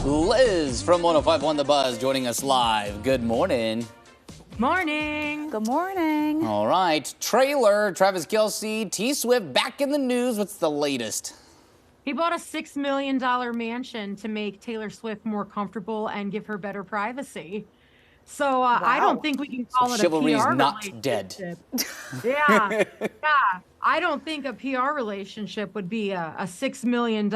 Liz from 105.1 The Buzz joining us live. Good morning. Morning. Good morning. All right. Trailer, Travis Kelce, T-Swift back in the news. What's the latest? He bought a $6 million mansion to make Taylor Swift more comfortable and give her better privacy. So I don't think we can call it a chivalry's PR not relationship. dead. Yeah. I don't think a PR relationship would be a $6 million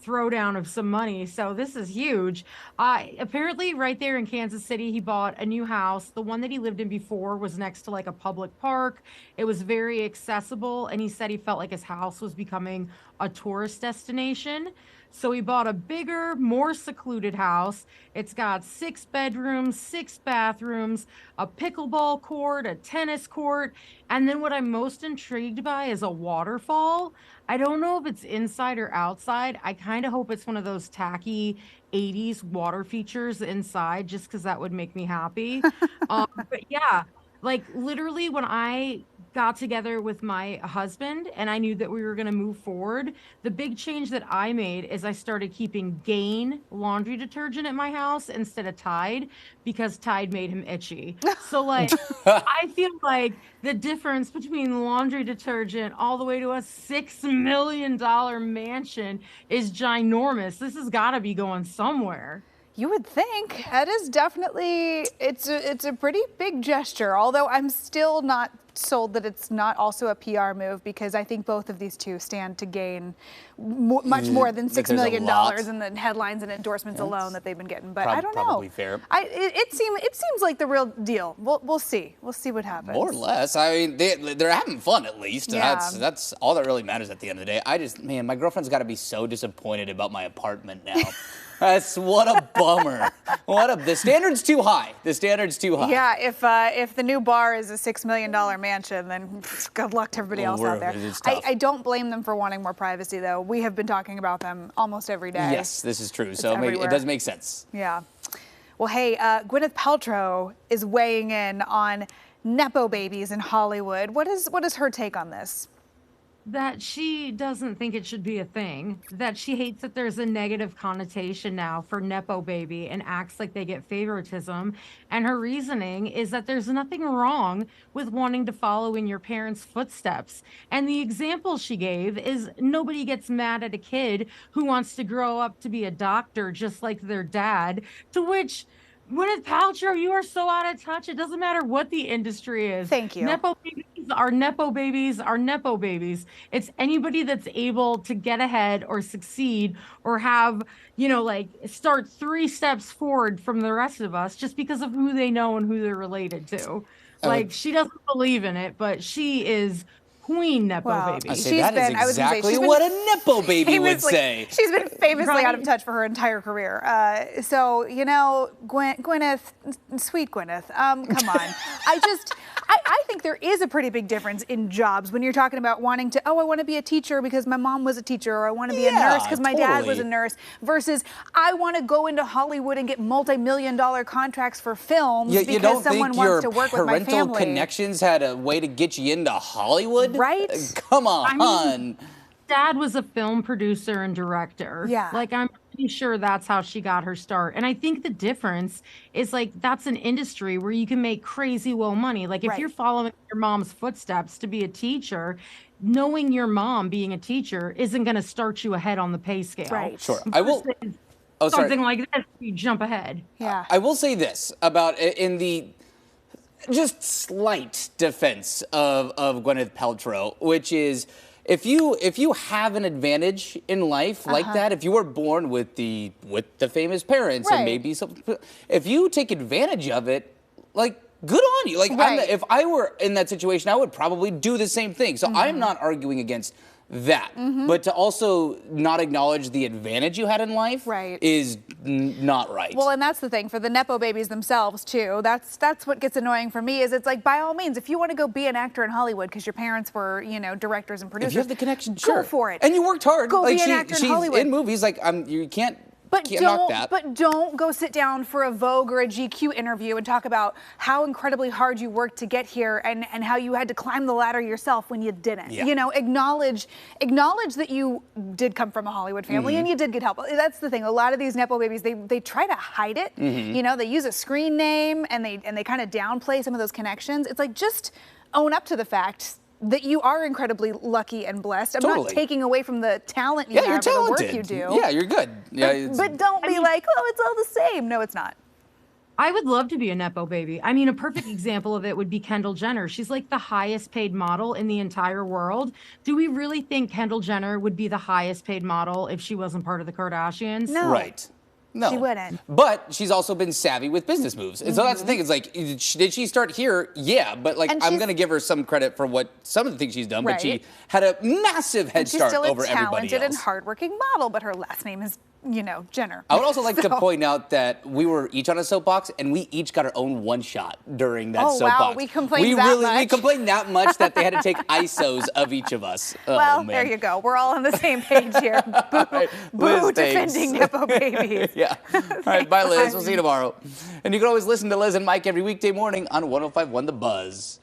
throwdown of some money. So this is huge. Apparently right there in Kansas City, he bought a new house. The one that he lived in before was next to like a public park. It was very accessible. And he said he felt like his house was becoming a tourist destination. So he bought a bigger, more secluded house. It's got 6 bedrooms, 6 bathrooms, a pickleball court, a tennis court. And then what I'm most intrigued by is a waterfall. I don't know if it's inside or outside. I kind of hope it's one of those tacky 80s water features inside, just because that would make me happy. But yeah, like literally when I got together with my husband and I knew that we were going to move forward, the big change that I made is I started keeping Gain laundry detergent at my house instead of Tide, because Tide made him itchy. So like I feel like the difference between laundry detergent all the way to a $6 million mansion is ginormous. This has got to be going somewhere. You would think. That is definitely, it's a pretty big gesture, although I'm still not sold that it's not also a PR move, because I think both of these two stand to gain much more than $6 million in the headlines and endorsements alone that they've been getting. But I don't know. Probably fair. It seems like the real deal. We'll see. We'll see what happens. More or less. I mean, they're having fun at least. Yeah. That's all that really matters at the end of the day. Man, my girlfriend's got to be so disappointed about my apartment now. What a bummer. The standard's too high. The standard's too high. Yeah, if the new bar is a $6 million mansion, then good luck to everybody else out there. I don't blame them for wanting more privacy, though. We have been talking about them almost every day. Yes, this is true. So it does make sense. Yeah. Well, hey, Gwyneth Paltrow is weighing in on nepo babies in Hollywood. What is her take on this? That she doesn't think it should be a thing, that she hates that there's a negative connotation now for nepo baby and acts like they get favoritism. And her reasoning is that there's nothing wrong with wanting to follow in your parents' footsteps. And the example she gave is nobody gets mad at a kid who wants to grow up to be a doctor just like their dad, to which Gwyneth Paltrow, you are so out of touch. It doesn't matter what the industry is. Thank you. Nepo babies are nepo babies are nepo babies. It's anybody that's able to get ahead or succeed or have, like start 3 steps forward from the rest of us just because of who they know and who they're related to. Like, she doesn't believe in it, but she is Queen Nepo Baby. I say that is exactly what a Nepo Baby would say. She's been famously out of touch for her entire career. So, Gwyneth, sweet Gwyneth, come on. I think there is a pretty big difference in jobs when you're talking about wanting to, I want to be a teacher because my mom was a teacher, or I want to be a nurse because my dad was a nurse, versus I want to go into Hollywood and get multi-million-dollar contracts for films because someone wants to work with my family. You don't think your parental connections had a way to get you into Hollywood? Right? Come on. I mean, Dad was a film producer and director. Yeah. Like, I'm pretty sure that's how she got her start. And I think the difference is, like, that's an industry where you can make crazy low money. Like, if you're following your mom's footsteps to be a teacher, knowing your mom being a teacher isn't going to start you ahead on the pay scale. Right. Sure. I will. Something like this, you jump ahead. Yeah. I will say this about in the just slight defense of Gwyneth Paltrow, which is if you have an advantage in life like that, if you were born with the famous parents and maybe something, if you take advantage of it, like, good on you. Like, if I were in that situation, I would probably do the same thing. So I'm not arguing against that, but to also not acknowledge the advantage you had in life is not right. Well, and that's the thing for the nepo babies themselves too. That's what gets annoying for me. Is it's like, by all means, if you want to go be an actor in Hollywood because your parents were, directors and producers, if you have the connection, go for it. And you worked hard. Go like be an actor in Hollywood. She's in movies. Like, you can't But Can't knock that. don't go sit down for a Vogue or a GQ interview and talk about how incredibly hard you worked to get here and how you had to climb the ladder yourself when you didn't. Yeah. You know, acknowledge that you did come from a Hollywood family and you did get help. That's the thing. A lot of these nepo babies, they try to hide it. You know, they use a screen name and they kind of downplay some of those connections. It's like, just own up to the fact that you are incredibly lucky and blessed. I'm not taking away from the talent you have or the work you do. Yeah, you're good. Yeah, but don't be like, oh, it's all the same. No, it's not. I would love to be a nepo baby. I mean, a perfect example of it would be Kendall Jenner. She's like the highest paid model in the entire world. Do we really think Kendall Jenner would be the highest paid model if she wasn't part of the Kardashians? No. Right. No. She wouldn't. But she's also been savvy with business moves. And so that's the thing. It's like, did she start here? Yeah. But like, I'm going to give her some credit for some of the things she's done. But she had a massive head start over everybody else. She's still a talented and hardworking model, but her last name is, you know, Jenner. I would also like to point out that we were each on a soapbox, and we each got our own one shot during that soapbox. Wow, we complained that much. We complained that much that they had to take ISOs of each of us. Well, there you go. We're all on the same page here. Boo, right, boo defending nepo babies. Yeah. All right, bye, Liz. We'll see you tomorrow. And you can always listen to Liz and Mike every weekday morning on 105.1 The Buzz.